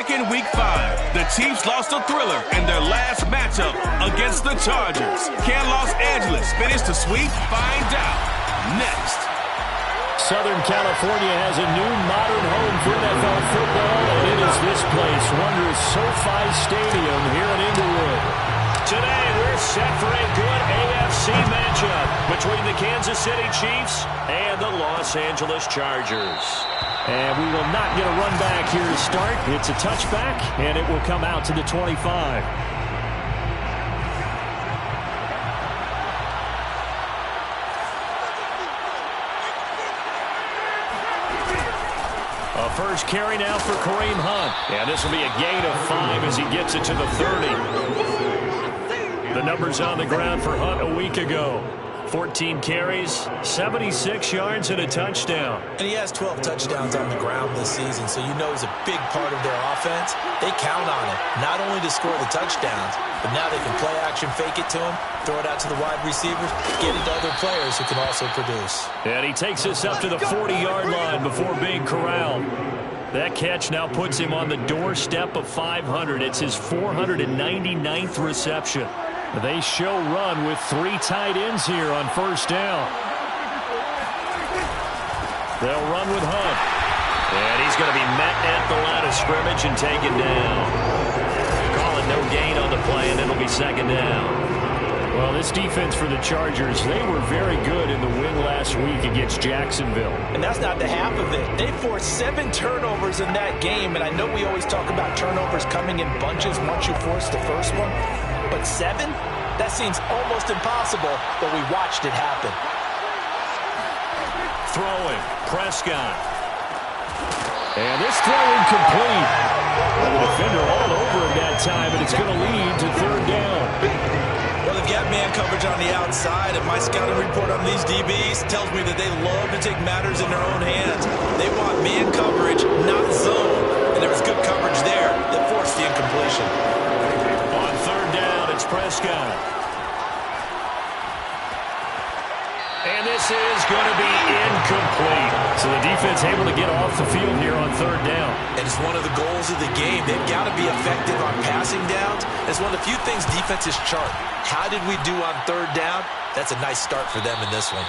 Back in Week 5, the Chiefs lost a thriller in their last matchup against the Chargers. Can Los Angeles finish the sweep? Find out next. Southern California has a new modern home for NFL football, and it is this place, wondrous SoFi Stadium here in Inglewood. Today, we're set for a good AFC matchup between the Kansas City Chiefs and the Los Angeles Chargers. And we will not get a run back here to start. It's a touchback, and it will come out to the 25. A first carry now for Kareem Hunt. And this will be a gain of 5 as he gets it to the 30. The numbers on the ground for Hunt a week ago. 14 carries, 76 yards, and a touchdown. And he has 12 touchdowns on the ground this season, so you know he's a big part of their offense. They count on him, not only to score the touchdowns, but now they can play action, fake it to him, throw it out to the wide receivers, get it to other players who can also produce. And he takes us up to the 40-yard line before being corralled. That catch now puts him on the doorstep of 500. It's his 499th reception. They show run with 3 tight ends here on first down. They'll run with Hunt. And he's going to be met at the line of scrimmage and taken down. Calling no gain on the play, and it'll be second down. Well, this defense for the Chargers, they were very good in the win last week against Jacksonville. And that's not the half of it. They forced 7 turnovers in that game, and I know we always talk about turnovers coming in bunches once you force the first one. But 7? That seems almost impossible, but we watched it happen. Throwing, Prescott. And this throw incomplete. And the defender all over him that time, and it's going to lead to third down. Well, they've got man coverage on the outside, and my scouting report on these DBs tells me that they love to take matters in their own hands. They want man coverage, not zone, and there was good coverage there that forced the incompletion. On third down, it's Prescott. And this is going to be incomplete. So the defense able to get off the field here on third down. And it's one of the goals of the game. They've got to be effective on passing downs. It's one of the few things defenses chart. How did we do on third down? That's a nice start for them in this one.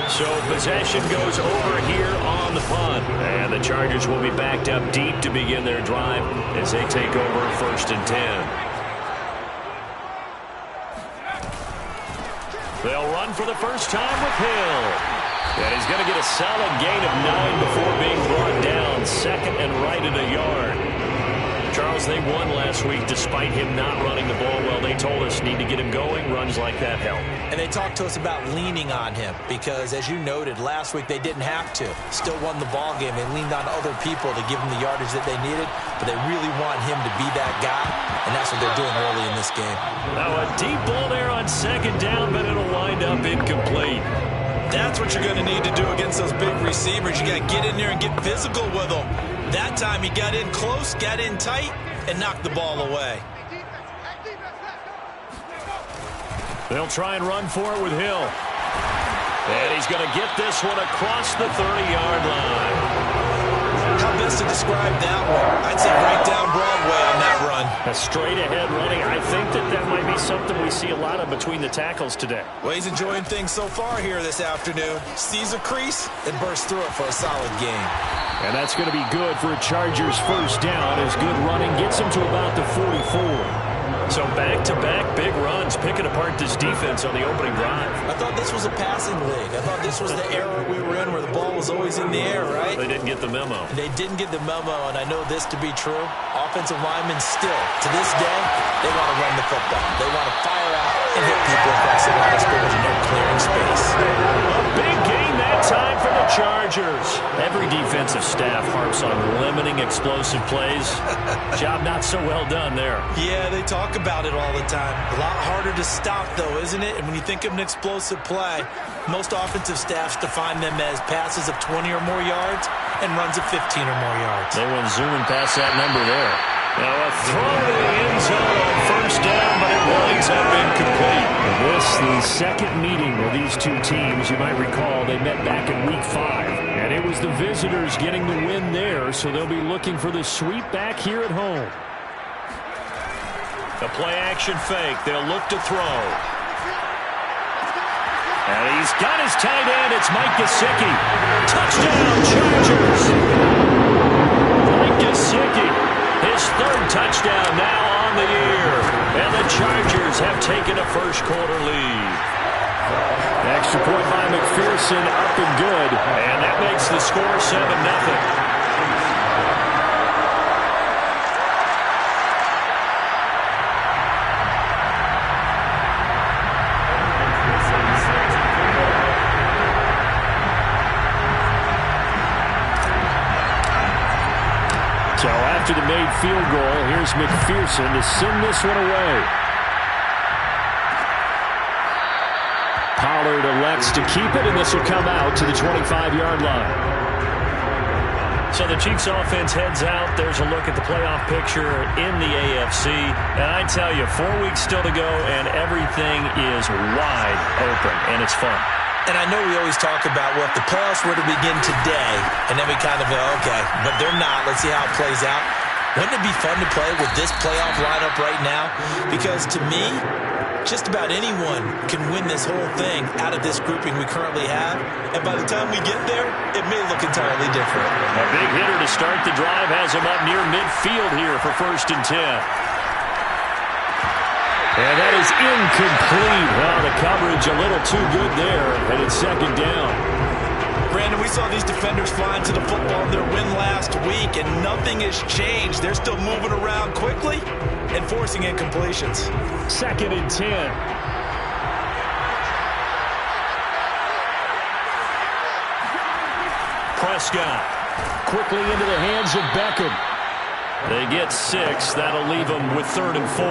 So possession goes over here on the punt. And the Chargers will be backed up deep to begin their drive as they take over first and 10. They'll run for the first time with Hill. And he's going to get a solid gain of 9 before being brought down. Second and right at a yard. Charles, they won last week despite him not running the ball well. They told us need to get him going. Runs like that help. And they talked to us about leaning on him because, as you noted, last week they didn't have to. Still won the ball game. They leaned on other people to give them the yardage that they needed, but they really want him to be that guy, and that's what they're doing early in this game. Now a deep ball there on second down, but it'll wind up incomplete. That's what you're going to need to do against those big receivers. You got to get in there and get physical with them. That time he got in close, got in tight, and knocked the ball away. They'll try and run for it with Hill. And he's going to get this one across the 30-yard line. How best to describe that one? I'd say right down Broadway on that run. A straight-ahead running. I think that might be something we see a lot of between the tackles today. Well, he's enjoying things so far here this afternoon. Sees a crease and bursts through it for a solid game. And that's going to be good for a Chargers first down as good running gets him to about the 44. So back-to-back big runs picking apart this defense on the opening drive. I thought this was a passing league. I thought this was the era we were in where the ball was always in the air, right? They didn't get the memo. They didn't get the memo, and I know this to be true. Offensive linemen still, to this day, they want to run the football. They want to fire out and hit people across the line of scrimmage, and they're clearing space. A big gain that time for the Chargers. Every defensive staff harps on limiting explosive plays. Job not so well done there. Yeah, they talk about it all the time. A lot harder to stop, though, isn't it? And when you think of an explosive play, most offensive staffs define them as passes of 20 or more yards and runs of 15 or more yards. They went zooming past that number there. Now a throw to the end zone on first down, but it winds up incomplete. This, the second meeting of these two teams. You might recall they met back in Week 5. And it was the visitors getting the win there, so they'll be looking for the sweep back here at home. The play-action fake. They'll look to throw. And he's got his tight end. It's Mike Gesicki. Touchdown, Chargers. Mike Gesicki, his third touchdown now on the year. And the Chargers have taken a first-quarter lead. Extra point by McPherson, up and good. And that makes the score 7-0. So after the made field goal, here's McPherson to send this one away. Pollard elects to keep it, and this will come out to the 25-yard line. So the Chiefs offense heads out. There's a look at the playoff picture in the AFC. And I tell you, 4 weeks still to go, and everything is wide open, and it's fun. And I know we always talk about, well, if the playoffs were to begin today, and then we kind of go, okay, but they're not. Let's see how it plays out. Wouldn't it be fun to play with this playoff lineup right now? Because to me, just about anyone can win this whole thing out of this grouping we currently have. And by the time we get there, it may look entirely different. A big hitter to start the drive has him up near midfield here for 1st and 10. And that is incomplete. Well, the coverage a little too good there, and it's 2nd down. Brandon, we saw these defenders flying to the football in their win last week, and nothing has changed. They're still moving around quickly and forcing incompletions. 2nd and 10. Prescott Quickly into the hands of Beckham. They get 6. That'll leave them with 3rd and 4.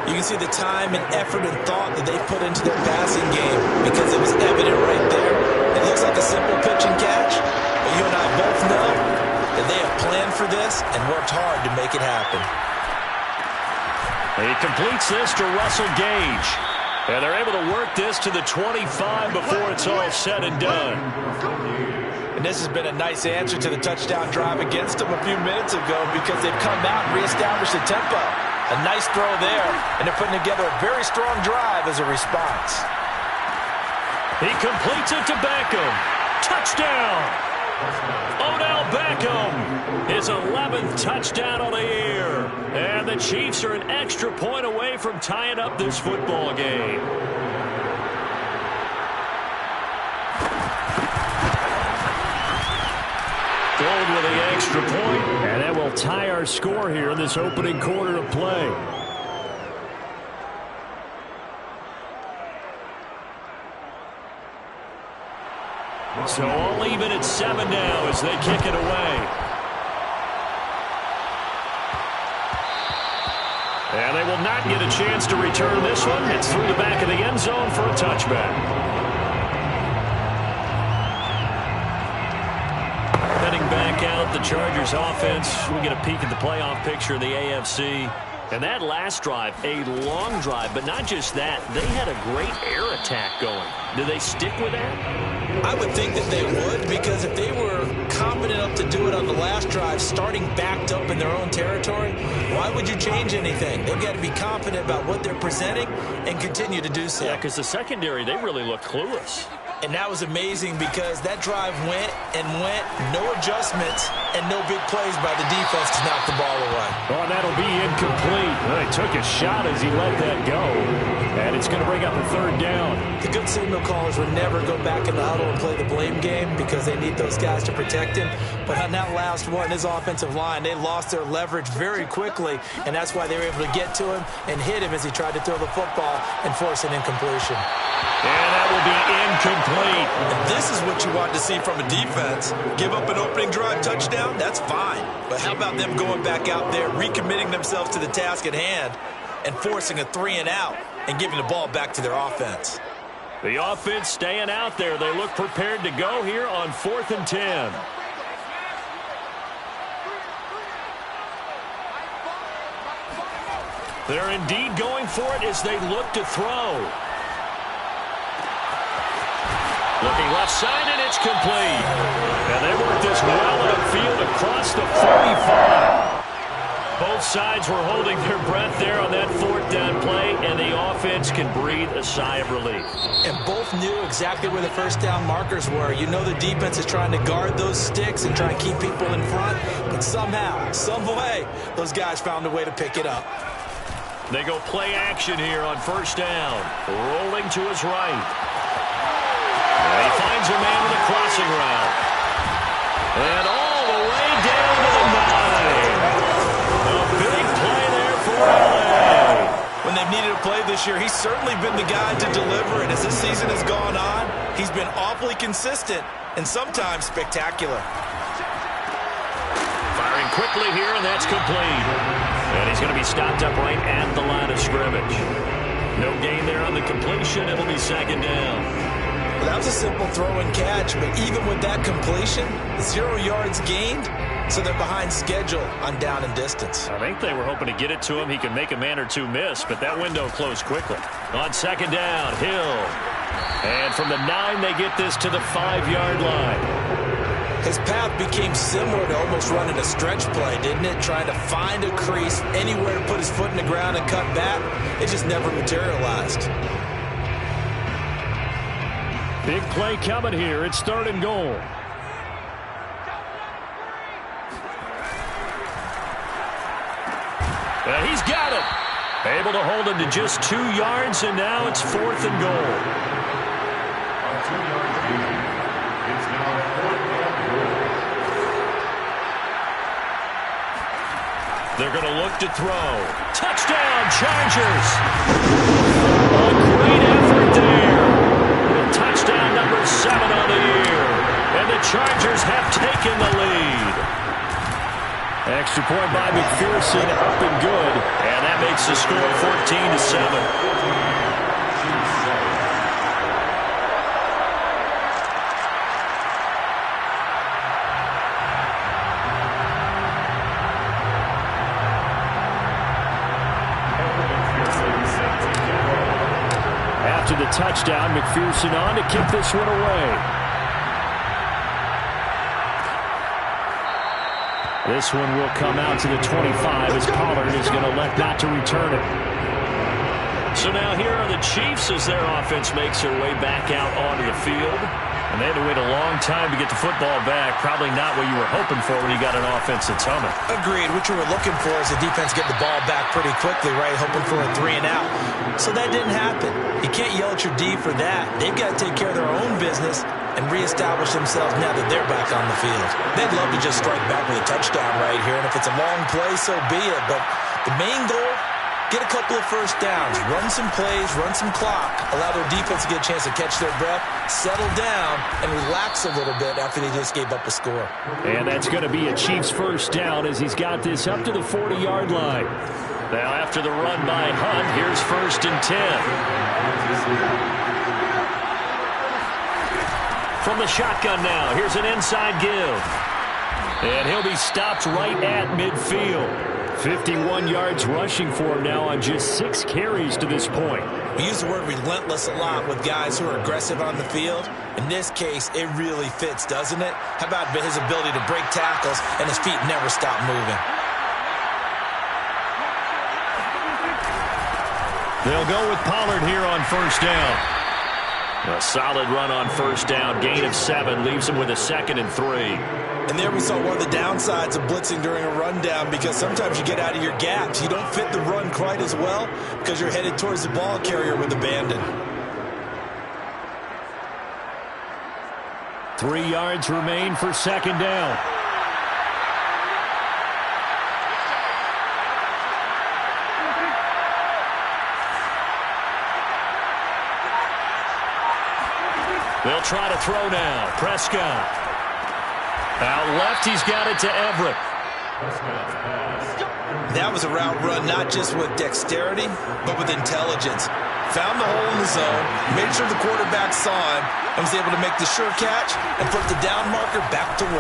You can see the time and effort and thought that they put into their passing game because it was evident right there. It looks like a simple pitch and catch, but you and I both know that they have planned for this and worked hard to make it happen. He completes this to Russell Gage. And they're able to work this to the 25 before it's all said and done. And this has been a nice answer to the touchdown drive against them a few minutes ago because they've come out and reestablished the tempo. A nice throw there, and they're putting together a very strong drive as a response. He completes it to Beckham. Touchdown! Odell Beckham, his 11th touchdown of the year. And the Chiefs are an extra point away from tying up this football game. Gold with the extra point. And that will tie our score here in this opening quarter of play. So all even at 7 now as they kick it away. And they will not get a chance to return this one. It's through the back of the end zone for a touchback. Heading back out, the Chargers offense. We get a peek at the playoff picture of the AFC. And that last drive, a long drive, but not just that. They had a great air attack going. Do they stick with that? I would think that they would, because if they were confident enough to do it on the last drive, starting backed up in their own territory, why would you change anything? They've got to be confident about what they're presenting and continue to do so. Yeah, because the secondary, they really look clueless. And that was amazing because that drive went and went, no adjustments, and no big plays by the defense to knock the ball away. Oh, and that'll be incomplete. Well, he took a shot as he let that go. And it's going to bring up a 3rd down. The good signal callers would never go back in the huddle and play the blame game because they need those guys to protect him. But on that last one, his offensive line, they lost their leverage very quickly, and that's why they were able to get to him and hit him as he tried to throw the football and force an incompletion. And that will be incomplete. And this is what you want to see from a defense. Give up an opening drive touchdown, that's fine. But how about them going back out there, recommitting themselves to the task at hand, and forcing a 3-and-out and giving the ball back to their offense? The offense staying out there. They look prepared to go here on 4th and 10. They're indeed going for it as they look to throw. Looking left side, and it's complete. And they work this well upfield across the 45. Both sides were holding their breath there on that fourth down play, and the offense can breathe a sigh of relief. And both knew exactly where the first down markers were. You know the defense is trying to guard those sticks and try to keep people in front, but somehow, some way, those guys found a way to pick it up. They go play action here on first down. Rolling to his right. And he finds a man with a crossing route. And all the way down to the 9. A big play there for LA. When they've needed a play this year, he's certainly been the guy to deliver it. As this season has gone on, he's been awfully consistent and sometimes spectacular. Firing quickly here, and that's complete. And he's going to be stopped up right at the line of scrimmage. No gain there on the completion. It'll be second down. Well, that was a simple throw and catch, but even with that completion, 0 yards gained, so they're behind schedule on down and distance. I think they were hoping to get it to him. He could make a man or two miss, but that window closed quickly. On second down, Hill. And from the 9, they get this to the 5-yard line. His path became similar to almost running a stretch play, didn't it? Trying to find a crease, anywhere to put his foot in the ground and cut back. It just never materialized. Big play coming here. It's third and goal. And he's got it. Able to hold him to just 2 yards, and now it's fourth and goal. They're going to look to throw. Touchdown, Chargers! A great effort there. With touchdown number 7 on the year. And the Chargers have taken the lead. Extra point by McPherson, up and good. And that makes the score 14-7. After the touchdown, McPherson on to kick this one away. This one will come out to the 25 as Pollard is going to elect not to return it. So now here are the Chiefs as their offense makes their way back out onto the field. And they had to wait a long time to get the football back. Probably not what you were hoping for when you got an offense that's humming. Agreed. What you were looking for is the defense get the ball back pretty quickly, right? Hoping for a 3 and out. So that didn't happen. You can't yell at your D for that. They've got to take care of their own business and reestablish themselves now that they're back on the field. They'd love to just strike back with a touchdown right here, and if it's a long play, so be it. But the main goal, get a couple of first downs, run some plays, run some clock, allow their defense to get a chance to catch their breath, settle down, and relax a little bit after they just gave up a score. And that's going to be a Chiefs first down as he's got this up to the 40-yard line. Now after the run by Hunt, here's first and 10. From the shotgun now, here's an inside give. And he'll be stopped right at midfield. 51 yards rushing for him now on just 6 carries to this point. We use the word relentless a lot with guys who are aggressive on the field. In this case, it really fits, doesn't it? How about his ability to break tackles and his feet never stop moving? They'll go with Pollard here on first down. A solid run on first down. Gain of 7 leaves him with a 2nd and 3. And there we saw one of the downsides of blitzing during a rundown, because sometimes you get out of your gaps. You don't fit the run quite as well because you're headed towards the ball carrier with abandon. 3 yards remain for second down. They'll try to throw now. Prescott. Out left, he's got it to Everett. That was a route run not just with dexterity, but with intelligence. Found the hole in the zone, made sure the quarterback saw him, and was able to make the sure catch and flip the down marker back to 1.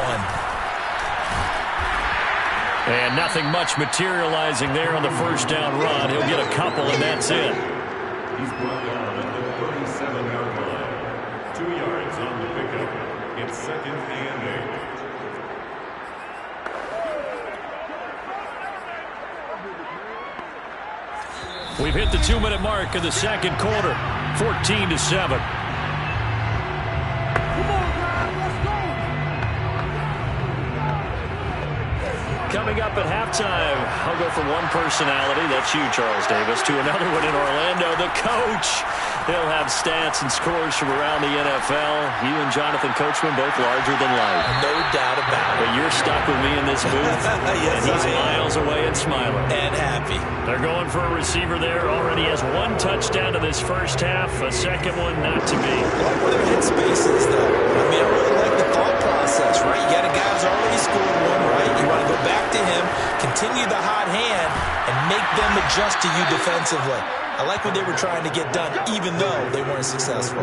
And nothing much materializing there on the first down run. He'll get a couple, and that's it. He's brought down at the 37-yard line. 2 yards on the Second and 8. We've hit the 2-minute mark in the second quarter. 14-7. Coming up at halftime, I'll go from one personality, that's you, Charles Davis, to another one in Orlando, the coach. He'll have stats and scores from around the NFL. You and Jonathan Coachman both larger than life. No doubt about it. But you're stuck with me in this booth, yes, and he's miles away and smiling. And happy. They're going for a receiver there. Already has one touchdown in this first half. A second one not to be. I like where their headspace is, though. I mean, I really like the thought process, right? You got a guy who's already scored one, right? You want to go back to him, continue the hot hand, and make them adjust to you defensively. I like what they were trying to get done, even though they weren't successful.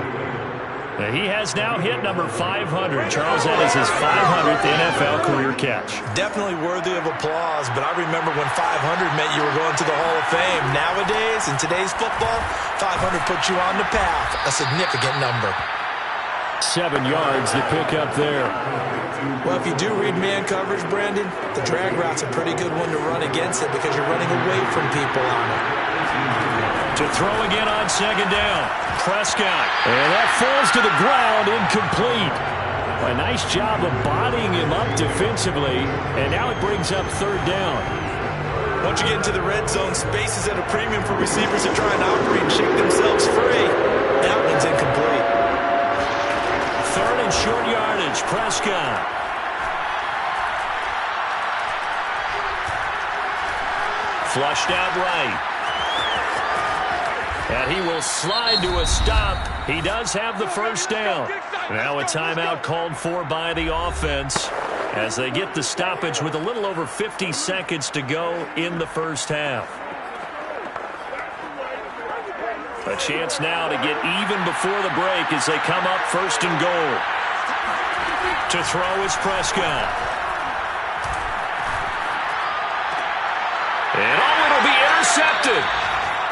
He has now hit number 500. Charles, that is his 500th NFL career catch. Definitely worthy of applause, but I remember when 500 meant you were going to the Hall of Fame. Nowadays, in today's football, 500 puts you on the path, a significant number. 7 yards to pick up there. Well, if you do read man coverage, Brandon, the drag route's a pretty good one to run against it because you're running away from people on it. To throw again on second down. Prescott. And that falls to the ground, incomplete. A nice job of bodying him up defensively, and now it brings up third down. Once you get into the red zone, space is at a premium for receivers to try and operate and shake themselves free. That one's incomplete. Third and short yardage, Prescott. Flushed out right. And he will slide to a stop. He does have the first down. Now a timeout called for by the offense as they get the stoppage with a little over 50 seconds to go in the first half. A chance now to get even before the break as they come up first and goal. To throw is Prescott. And it'll be intercepted.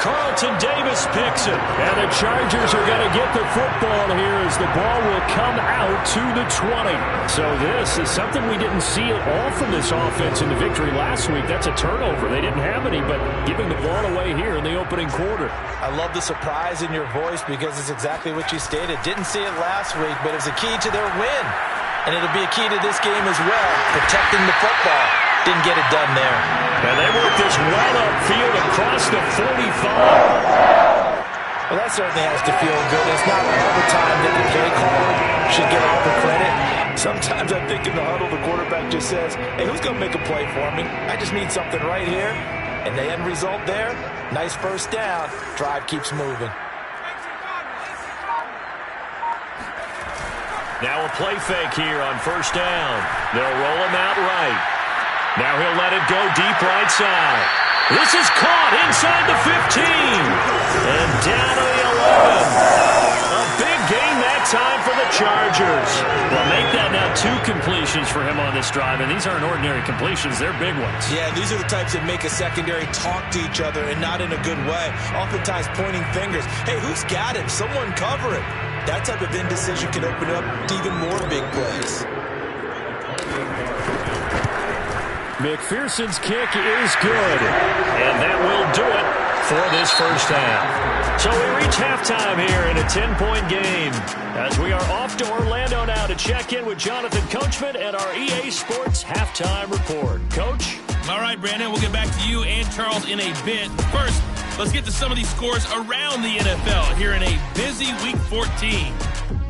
Carlton Davis picks it. And the Chargers are going to get the football here as the ball will come out to the 20. So this is something we didn't see at all from this offense in the victory last week. That's a turnover. They didn't have any, but giving the ball away here in the opening quarter. I love the surprise in your voice because it's exactly what you stated. Didn't see it last week, but it was a key to their win. And it'll be a key to this game as well, protecting the football. Didn't get it done there. And they work this well upfield across the 45. Well, that certainly has to feel good. It's not all the time that the play caller should get all the credit. Sometimes I think in the huddle, the quarterback just says, hey, who's going to make a play for me? I just need something right here. And the end result there, nice first down. Drive keeps moving. Now a play fake here on first down. They'll roll him out right. Now he'll let it go deep right side. This is caught inside the 15. And down to the 11. A big gain that time for the Chargers. Well, make that now 2 completions for him on this drive. And these aren't ordinary completions. They're big ones. Yeah, these are the types that make a secondary talk to each other and not in a good way. Oftentimes pointing fingers. Hey, who's got him? Someone cover it. That type of indecision can open up to even more big plays. McPherson's kick is good. And that will do it for this first half. So we reach halftime here in a 10-point game as we are off to Orlando now to check in with Jonathan Coachman and our EA Sports Halftime Report. Coach? All right, Brandon, we'll get back to you and Charles in a bit. First, let's get to some of these scores around the NFL here in a busy Week 14.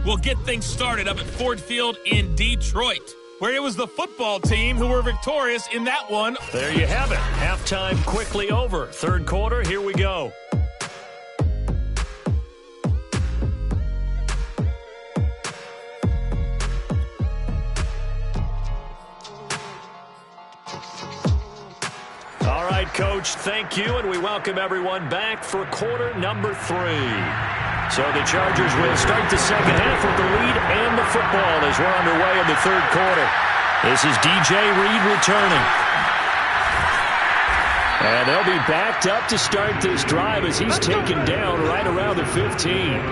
We'll get things started up at Ford Field in Detroit, where it was the football team who were victorious in that one. There you have it. Halftime quickly over. Third quarter, here we go. All right, Coach, thank you, and we welcome everyone back for quarter number 3. So the Chargers will start the second half with the lead and the football as we're underway in the third quarter. This is DJ Reed returning. And they'll be backed up to start this drive as he's taken down right around the 15.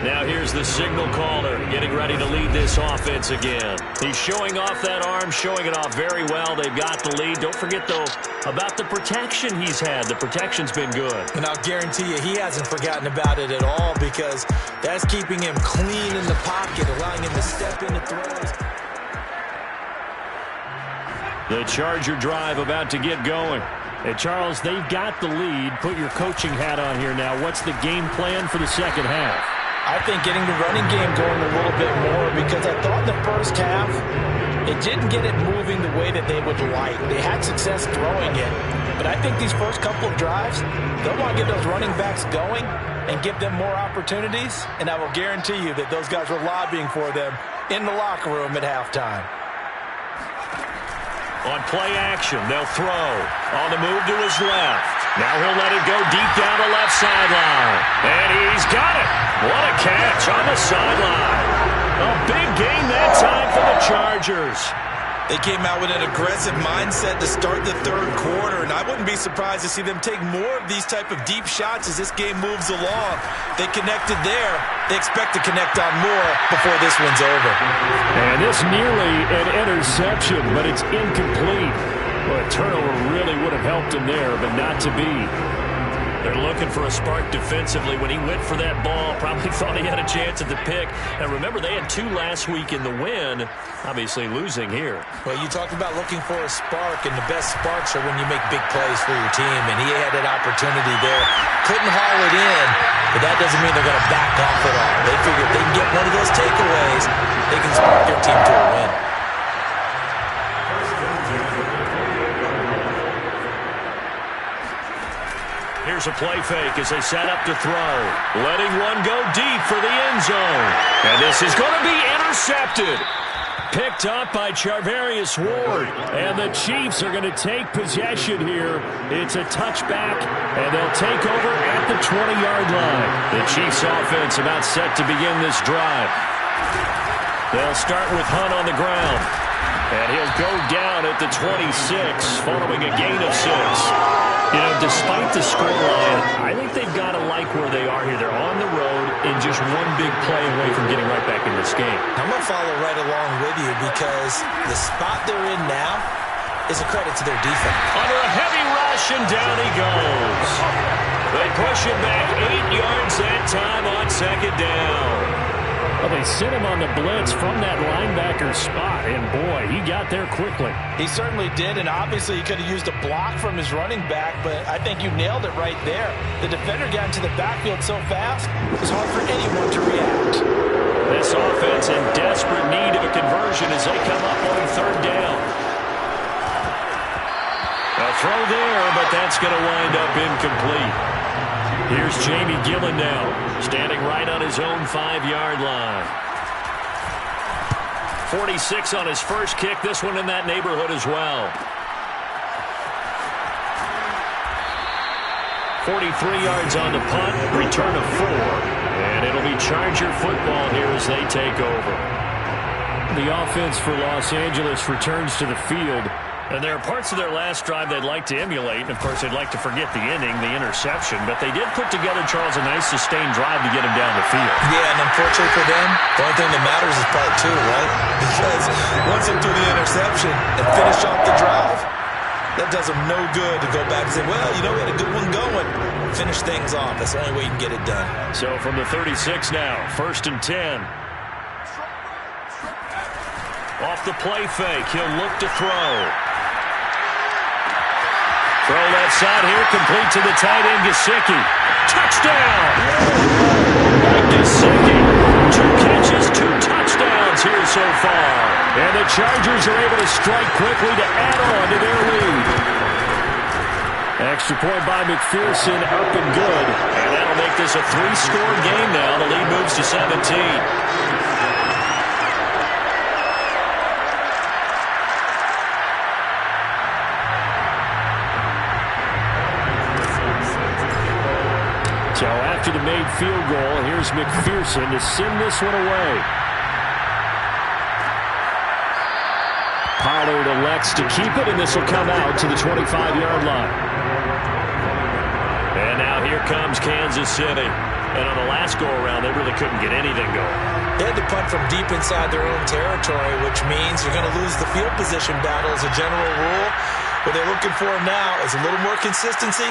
Now here's the signal caller getting ready to lead this offense again. He's showing off that arm, showing it off very well. They've got the lead. Don't forget, though, about the protection he's had. The protection's been good. And I'll guarantee you he hasn't forgotten about it at all because that's keeping him clean in the pocket, allowing him to step into throws. The Charger drive about to get going. Hey, Charles, they've got the lead. Put your coaching hat on here now. What's the game plan for the second half? I think getting the running game going a little bit more because I thought in the first half it didn't get it moving the way that they would like. They had success throwing it, but I think these first couple of drives, they'll want to get those running backs going and give them more opportunities, and I will guarantee you that those guys were lobbying for them in the locker room at halftime. On play action, they'll throw. On the move to his left. Now he'll let it go deep down the left sideline. And he's got it. What a catch on the sideline. A big gain that time for the Chargers. They came out with an aggressive mindset to start the third quarter, and I wouldn't be surprised to see them take more of these type of deep shots as this game moves along. They connected there. They expect to connect on more before this one's over. And this nearly an interception, but it's incomplete. Well, a turnover really would have helped him there, but not to be. They're looking for a spark defensively. When he went for that ball, probably thought he had a chance at the pick. And remember, they had 2 last week in the win, obviously losing here. Well, you talked about looking for a spark, and the best sparks are when you make big plays for your team, and he had that opportunity there. Couldn't haul it in, but that doesn't mean they're going to back off at all. They figure if they can get one of those takeaways, they can spark their team to a win. Here's a play fake as they set up to throw. Letting one go deep for the end zone. And this is going to be intercepted. Picked up by Charvarius Ward. And the Chiefs are going to take possession here. It's a touchback, and they'll take over at the 20-yard line. The Chiefs offense about set to begin this drive. They'll start with Hunt on the ground. And he'll go down at the 26 following a gain of 6. You know, despite the scoreline, I think they've got to like where they are here. They're on the road and just one big play away from getting right back in this game. I'm going to follow right along with you because the spot they're in now is a credit to their defense. Under a heavy rush, and down he goes. They push him back 8 yards that time on second down. Well, they sent him on the blitz from that linebacker spot, and boy, he got there quickly. He certainly did, and obviously he could have used a block from his running back, but I think you nailed it right there. The defender got into the backfield so fast, it was hard for anyone to react. This offense in desperate need of a conversion as they come up on third down. A throw there, but that's going to wind up incomplete. Here's Jamie Gillen now, standing right on his own 5-yard line. 46 on his first kick, this one in that neighborhood as well. 43 yards on the punt, return of 4. And it'll be Charger football here as they take over. The offense for Los Angeles returns to the field. And there are parts of their last drive they'd like to emulate. And, of course, they'd like to forget the inning, the interception. But they did put together, Charles, a nice sustained drive to get him down the field. Yeah, and unfortunately for them, the only thing that matters is part 2, right? Because once they do the interception and finish off the drive, that does them no good to go back and say, well, you know, we had a good one going. Finish things off. That's the only way you can get it done. So from the 36 now, 1st and 10. Off the play fake, he'll look to throw. Throw left side here, complete to the tight end, Gesicki. Touchdown! Mike Gesicki, 2 catches, 2 touchdowns here so far. And the Chargers are able to strike quickly to add on to their lead. Extra point by McPherson, up and good. And that'll make this a 3-score game now. The lead moves to 17. So after the made field goal, here's McPherson to send this one away. Pollard elects to keep it, and this will come out to the 25-yard line. And now here comes Kansas City. And on the last go-around, they really couldn't get anything going. They had to punt from deep inside their own territory, which means you're going to lose the field position battle as a general rule. What they're looking for now is a little more consistency,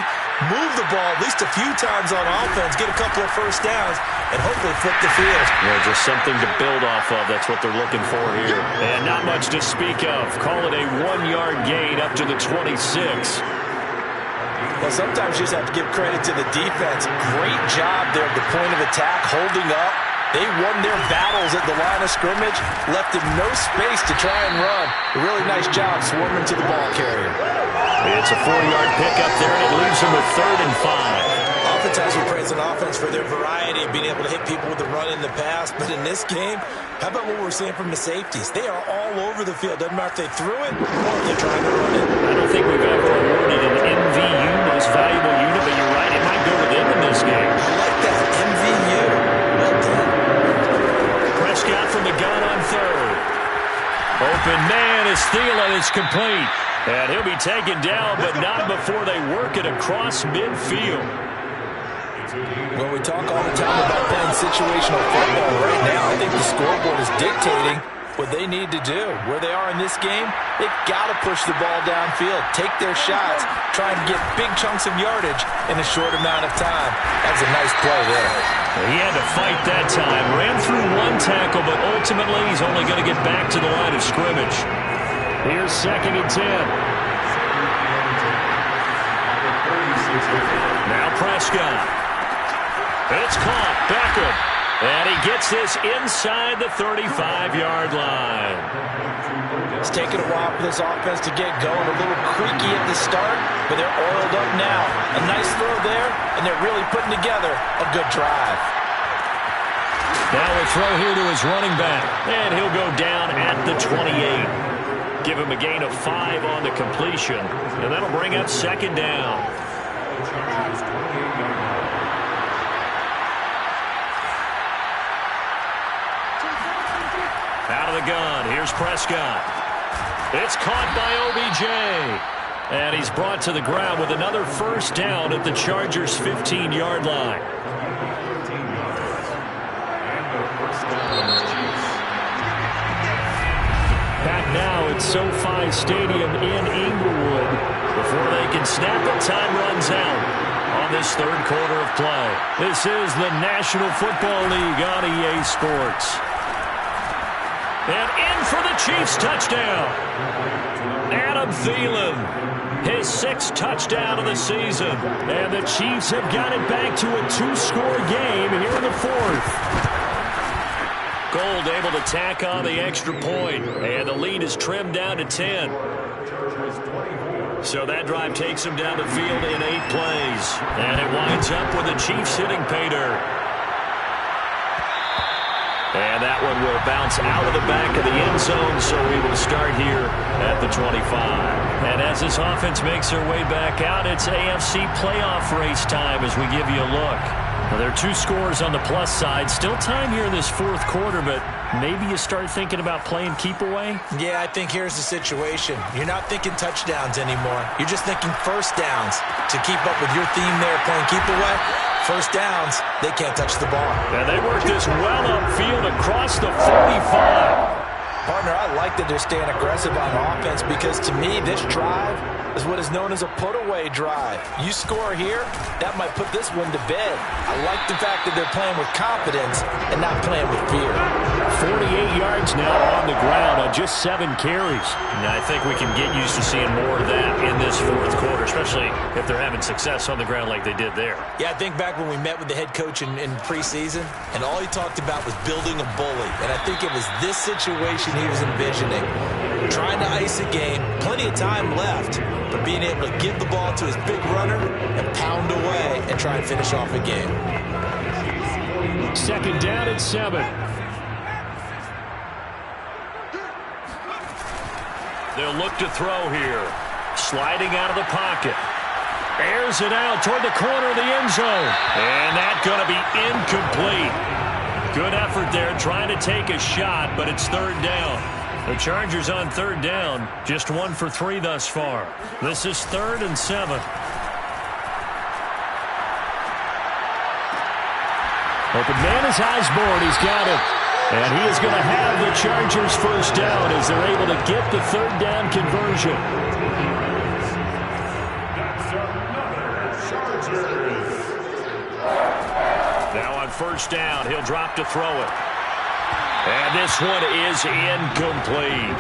move the ball at least a few times on offense, get a couple of first downs, and hopefully flip the field. Yeah, just something to build off of. That's what they're looking for here. And not much to speak of. Call it a 1-yard gain up to the 26. Well, sometimes you just have to give credit to the defense. Great job there at the point of attack, holding up. They won their battles at the line of scrimmage, left him no space to try and run. A really nice job swarming to the ball carrier. It's a 4-yard pickup there, and it leaves him with 3rd and 5. Oftentimes we praise an offense for their variety of being able to hit people with the run in the pass, but in this game, how about what we're seeing from the safeties? They are all over the field. Doesn't matter if they threw it or if they're trying to run it. I don't think we've ever awarded an MVU, most valuable unit, but you're right, it might go to them in this game. I like that, MVU. Well done. Prescott from the gun on 3rd. Open man is Thielen. It's complete. And he'll be taken down, but not before they work it across midfield. When we talk all the time about playing situational football right now, I think the scoreboard is dictating what they need to do. Where they are in this game, they've got to push the ball downfield, take their shots, try and get big chunks of yardage in a short amount of time. That's a nice play there. He had to fight that time. Ran through one tackle, but ultimately he's only going to get back to the line of scrimmage. Here's 2nd and 10. Now Prescott. It's caught. Beckham. And he gets this inside the 35-yard line. It's taken a while for this offense to get going. A little creaky at the start, but they're oiled up now. A nice throw there, and they're really putting together a good drive. Now a throw here to his running back, and he'll go down at the 28. Give him a gain of 5 on the completion, and that'll bring up 2nd down. Out of the gun, here's Prescott. It's caught by OBJ. And he's brought to the ground with another first down at the Chargers' 15-yard line. Back now at SoFi Stadium in Inglewood. Before they can snap it, time runs out on this 3rd quarter of play. This is the National Football League on EA Sports. And in for the Chiefs touchdown. Adam Thielen, his 6th touchdown of the season. And the Chiefs have got it back to a 2-score game here in the 4th. Gold able to tack on the extra point. And the lead is trimmed down to 10. So that drive takes him down the field in 8 plays. And it winds up with the Chiefs hitting pay dirt. And that one will bounce out of the back of the end zone, so we will start here at the 25. And as this offense makes their way back out, it's AFC playoff race time as we give you a look. Well, there are 2 scores on the plus side. Still time here in this 4th quarter, but maybe you start thinking about playing keep away? Yeah, I think here's the situation. You're not thinking touchdowns anymore. You're just thinking first downs. To keep up with your theme there, playing keep away, first downs, they can't touch the ball. And they work this well upfield across the 45. Partner, I like that they're staying aggressive on offense because to me, this drive is what is known as a put-away drive. You score here, that might put this one to bed. I like the fact that they're playing with confidence and not playing with fear. 48 yards now on the ground on just 7 carries. And I think we can get used to seeing more of that in this 4th quarter, especially if they're having success on the ground like they did there. Yeah, I think back when we met with the head coach in preseason, and all he talked about was building a bully. And I think it was this situation he was envisioning. Trying to ice a game, plenty of time left, but being able to give the ball to his big runner and pound away and try and finish off a game. 2nd down and 7. They'll look to throw here. Sliding out of the pocket. Airs it out toward the corner of the end zone. And that's going to be incomplete. Good effort there trying to take a shot, but it's 3rd down. The Chargers on 3rd down, just 1 for 3 thus far. This is 3rd and 7. Open man is Osborne. He's got it. And he is going to have the Chargers first down as they're able to get the third down conversion. Now on first down, he'll drop to throw it. And this one is incomplete.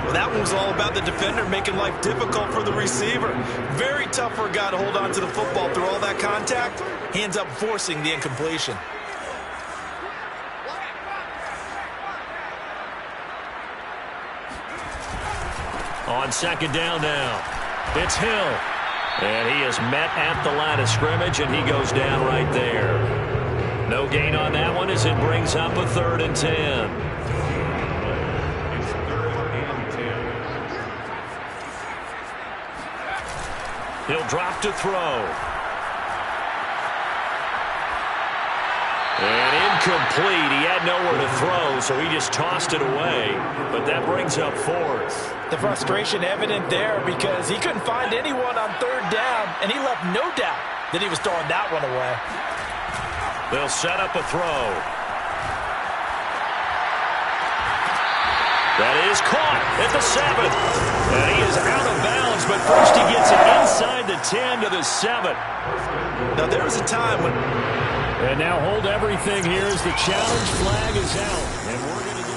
Well, that one was all about the defender making life difficult for the receiver. Very tough for a guy to hold on to the football through all that contact. He ends up forcing the incompletion. On second down now, it's Hill. And he is met at the line of scrimmage, and he goes down right there. No gain on that one as it brings up a 3rd and 10. He'll drop to throw. And incomplete. He had nowhere to throw, so he just tossed it away. But that brings up 4th. The frustration evident there because he couldn't find anyone on 3rd down, and he left no doubt that he was throwing that one away. They'll set up a throw. That is caught at the 7th. And he is out of bounds, but first he gets it inside the 10 to the 7. Now, there was a time when... And now hold everything here as the challenge flag is out. And we're going to get...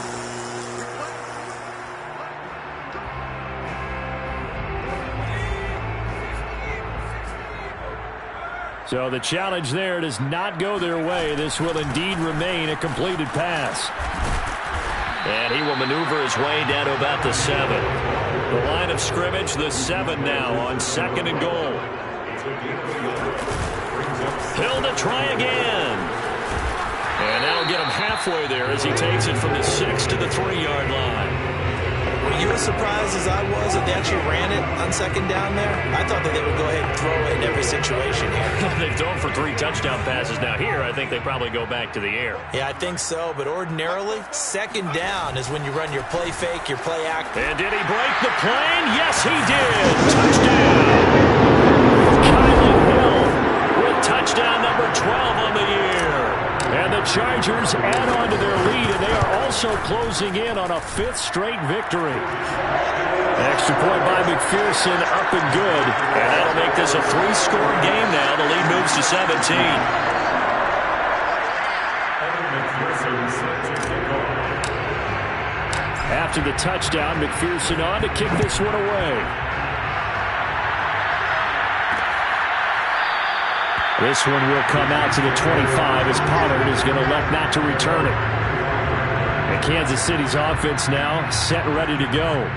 So the challenge there does not go their way. This will indeed remain a completed pass. And he will maneuver his way down to about the 7. The line of scrimmage, the 7 now on 2nd and goal. Hill to try again. And that'll get him halfway there as he takes it from the 6 to the 3-yard line. Were you as surprised as I was that they actually ran it on 2nd down there? I thought that they would go ahead and throw it in every situation here. They've thrown for 3 touchdown passes now. Here, I think they probably go back to the air. Yeah, I think so. But ordinarily, 2nd down is when you run your play fake, your play act. And did he break the plane? Yes, he did. Touchdown. Kylan Hill with touchdown number 12 on the year. And the Chargers add on to their lead, and they are also closing in on a 5th straight victory. Extra point by McPherson, up and good. And that'll make this a 3-score game now. The lead moves to 17. After the touchdown, McPherson on to kick this one away. This one will come out to the 25 as Pollard is going to elect not to return it. And Kansas City's offense now set and ready to go.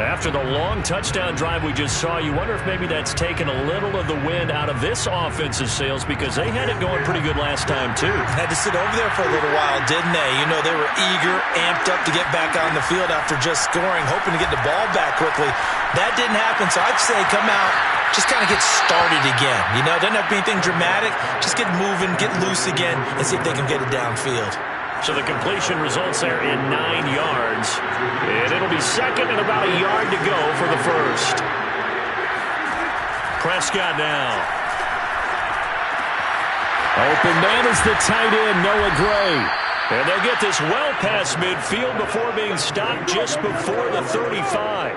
After the long touchdown drive we just saw, you wonder if maybe that's taken a little of the wind out of this offensive sails because they had it going pretty good last time too. Had to sit over there for a little while, didn't they? You know, they were eager, amped up to get back on the field after just scoring, hoping to get the ball back quickly. That didn't happen, so I'd say come out, just kind of get started again. You know, doesn't have to be anything dramatic. Just get moving, get loose again, and see if they can get it downfield. So the completion results there in 9 yards. And it'll be 2nd and about a yard to go for the first. Prescott now. Open man is the tight end, Noah Gray. And they'll get this well past midfield before being stopped just before the 35.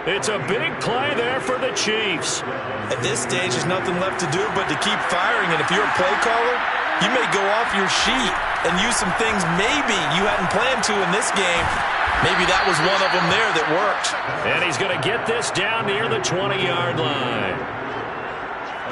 It's a big play there for the Chiefs. At this stage, there's nothing left to do but to keep firing. And if you're a play caller, you may go off your sheet and use some things maybe you hadn't planned to in this game. Maybe that was one of them there that worked. And he's going to get this down near the 20-yard line.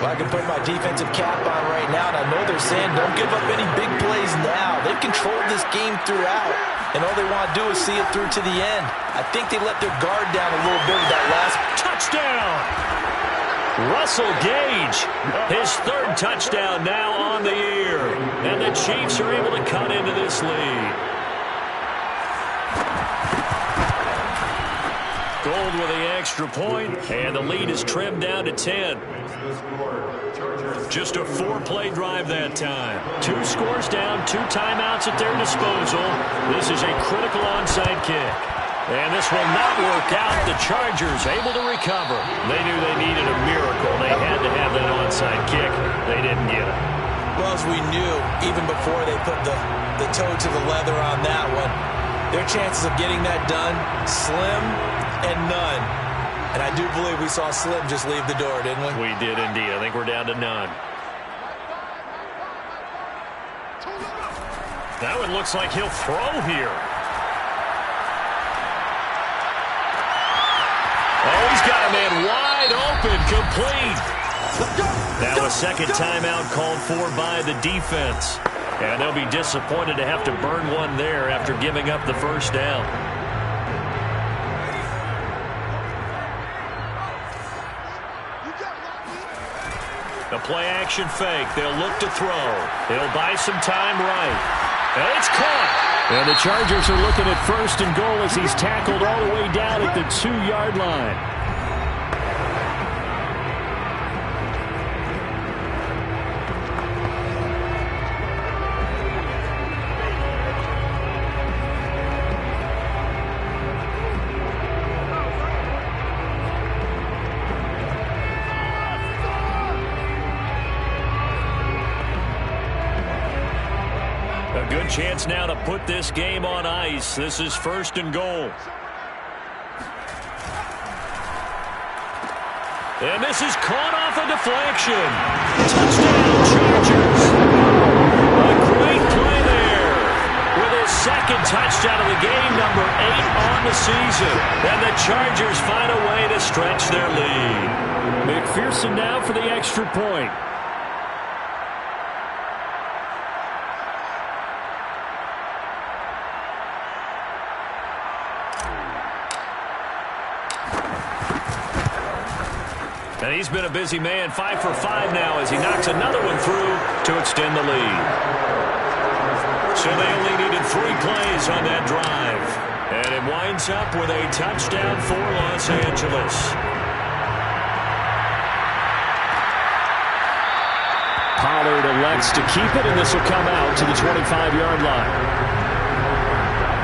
Well, I can put my defensive cap on right now, and I know they're saying don't give up any big plays now. They've controlled this game throughout, and all they want to do is see it through to the end. I think they let their guard down a little bit with that last touchdown. Russell Gage, his 3rd touchdown now on the year. And the Chiefs are able to cut into this lead. Gold with the extra point, and the lead is trimmed down to 10. Just a 4-play drive that time. 2 scores down, 2 timeouts at their disposal. This is a critical onside kick. And this will not work out. The Chargers able to recover. They knew they needed a miracle. They had to have that onside kick. They didn't get it. Well, as we knew, even before they put the toe to the leather on that one, their chances of getting that done, slim and none. And I do believe we saw Slim just leave the door, didn't we? We did indeed. I think we're down to none. That one looks like he'll throw here. Oh, he's got a man wide open, complete. Now a second timeout called for by the defense. And they'll be disappointed to have to burn one there after giving up the first down. The play action fake. They'll look to throw. They'll buy some time right. And it's caught. And the Chargers are looking at 1st and goal as he's tackled all the way down at the 2-yard line. Good chance now to put this game on ice. This is 1st and goal. And this is caught off a deflection. Touchdown, Chargers. A great play there. With his second touchdown of the game, number 8 on the season. And the Chargers find a way to stretch their lead. McPherson now for the extra point. And he's been a busy man, 5 for 5 now as he knocks another one through to extend the lead. So they only needed 3 plays on that drive. And it winds up with a touchdown for Los Angeles. Pollard elects to keep it, and this will come out to the 25-yard line.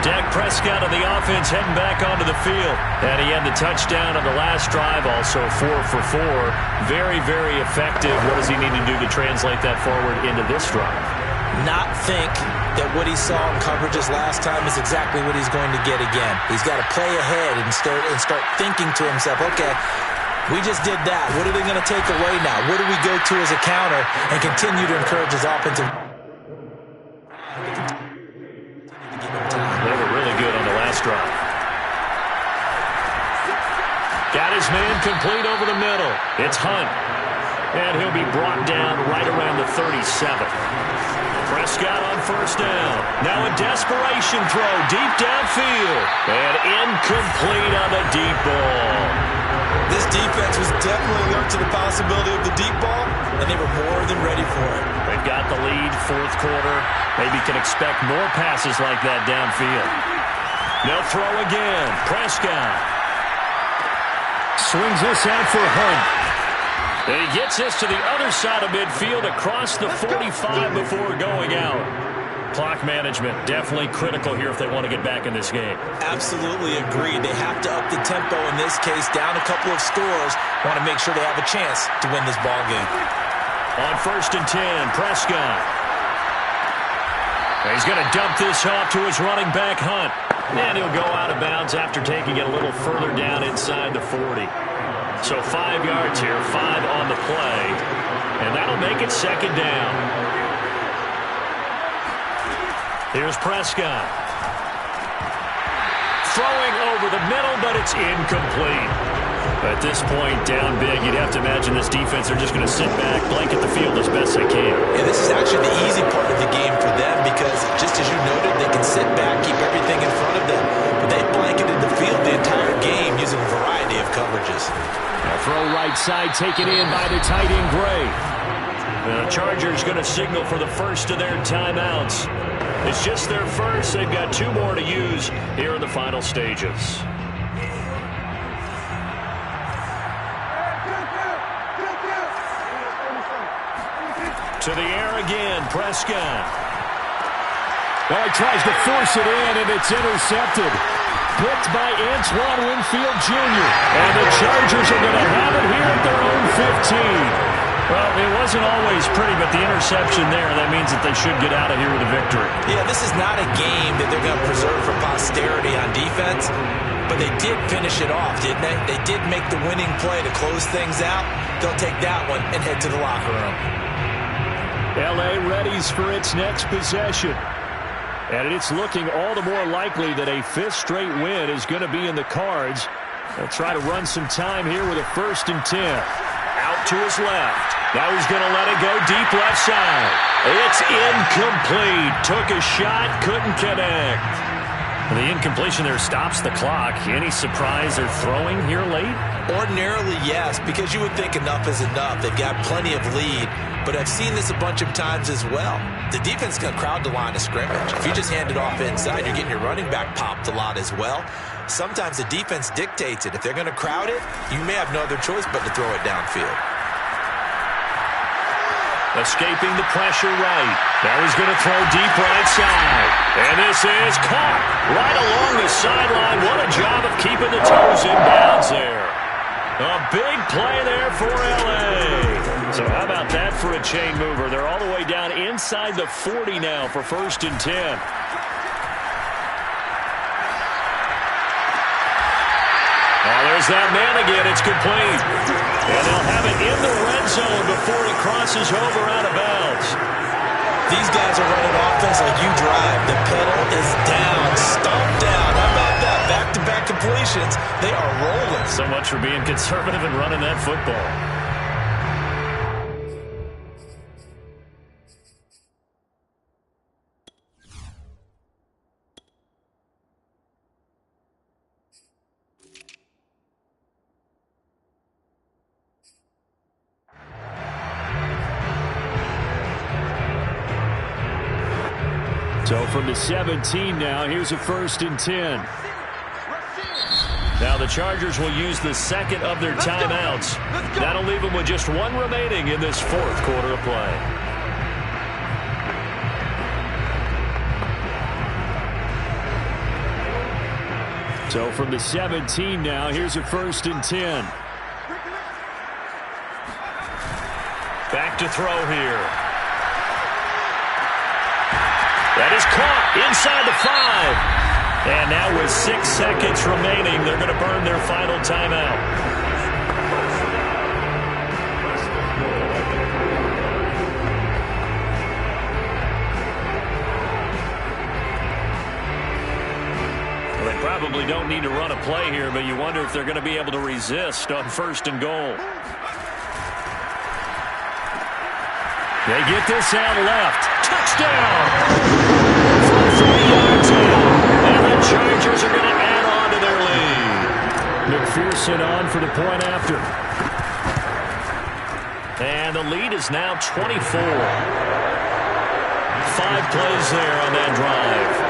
Dak Prescott of the offense heading back onto the field. And he had the touchdown on the last drive, also 4 for 4. Very, very effective. What does he need to do to translate that forward into this drive? Not think that what he saw in coverages last time is exactly what he's going to get again. He's got to play ahead and start thinking to himself, okay, we just did that. What are they going to take away now? What do we go to as a counter? And continue to encourage his offensive. Drive. Got his man complete over the middle. It's Hunt. And he'll be brought down right around the 37. Prescott on 1st down. Now a desperation throw deep downfield. And incomplete on the deep ball. This defense was definitely alert to the possibility of the deep ball, and they were more than ready for it. They've got the lead, 4th quarter. Maybe can expect more passes like that downfield. They'll throw again. Prescott. Swings this out for Hunt. And he gets this to the other side of midfield across the 45 before going out. Clock management definitely critical here if they want to get back in this game. Absolutely agreed. They have to up the tempo in this case. Down a couple of scores. Want to make sure they have a chance to win this ball game. On 1st and 10, Prescott. And he's going to dump this off to his running back, Hunt. And he'll go out of bounds after taking it a little further down inside the 40. So 5 yards here, 5 on the play. And that'll make it 2nd down. Here's Prescott. Throwing over the middle, but it's incomplete. At this point, down big, you'd have to imagine this defense are just going to sit back, blanket the field as best they can. Yeah, this is actually the easy part of the game for them because, just as you noted, they can sit back, keep everything in front of them. But they blanketed the field the entire game using a variety of coverages. A throw right side taken in by the tight end, Gray. The Chargers going to signal for the first of their timeouts. It's just their first. They've got 2 more to use here in the final stages. To the air again, Prescott. Well, he tries to force it in, and it's intercepted. Picked by Antoine Winfield Jr. And the Chargers are going to have it here at their own 15. Well, it wasn't always pretty, but the interception there, that means that they should get out of here with a victory. Yeah, this is not a game that they're going to preserve for posterity on defense, but they did finish it off, didn't they? They did make the winning play to close things out. They'll take that one and head to the locker room. L.A. readies for its next possession. And it's looking all the more likely that a fifth straight win is going to be in the cards. They'll try to run some time here with a 1st and 10. Out to his left. Now he's going to let it go deep left side. It's incomplete. Took a shot, couldn't connect. The incompletion there stops the clock. Any surprise they're throwing here late? Ordinarily, yes, because you would think enough is enough. They've got plenty of lead, but I've seen this a bunch of times as well. The defense is going to crowd the line of scrimmage. If you just hand it off inside, you're getting your running back popped a lot as well. Sometimes the defense dictates it. If they're going to crowd it, you may have no other choice but to throw it downfield. Escaping the pressure right. Now he's going to throw deep right side. And this is caught right along the sideline. What a job of keeping the toes in bounds there. A big play there for L.A. So how about that for a chain mover? They're all the way down inside the 40 now for 1st and 10. Oh, there's that man again. It's complete. And they'll have it in the red zone before he crosses over out of bounds. These guys are running offense like you drive. The pedal is down, stomped down. How about that? Back-to-back completions. They are rolling. So much for being conservative and running that football. So from the 17 now, here's a 1st and 10. Now the Chargers will use the second of their timeouts. That'll leave them with just one remaining in this 4th quarter of play. So from the 17 now, here's a 1st and 10. Back to throw here. That is caught inside the 5. And now with 6 seconds remaining, they're going to burn their final timeout. Well, they probably don't need to run a play here, but you wonder if they're going to be able to resist on 1st and goal. They get this out left. Touchdown! From 3 yards out. And the Chargers are going to add on to their lead. McPherson on for the point after. And the lead is now 24. 5 plays there on that drive.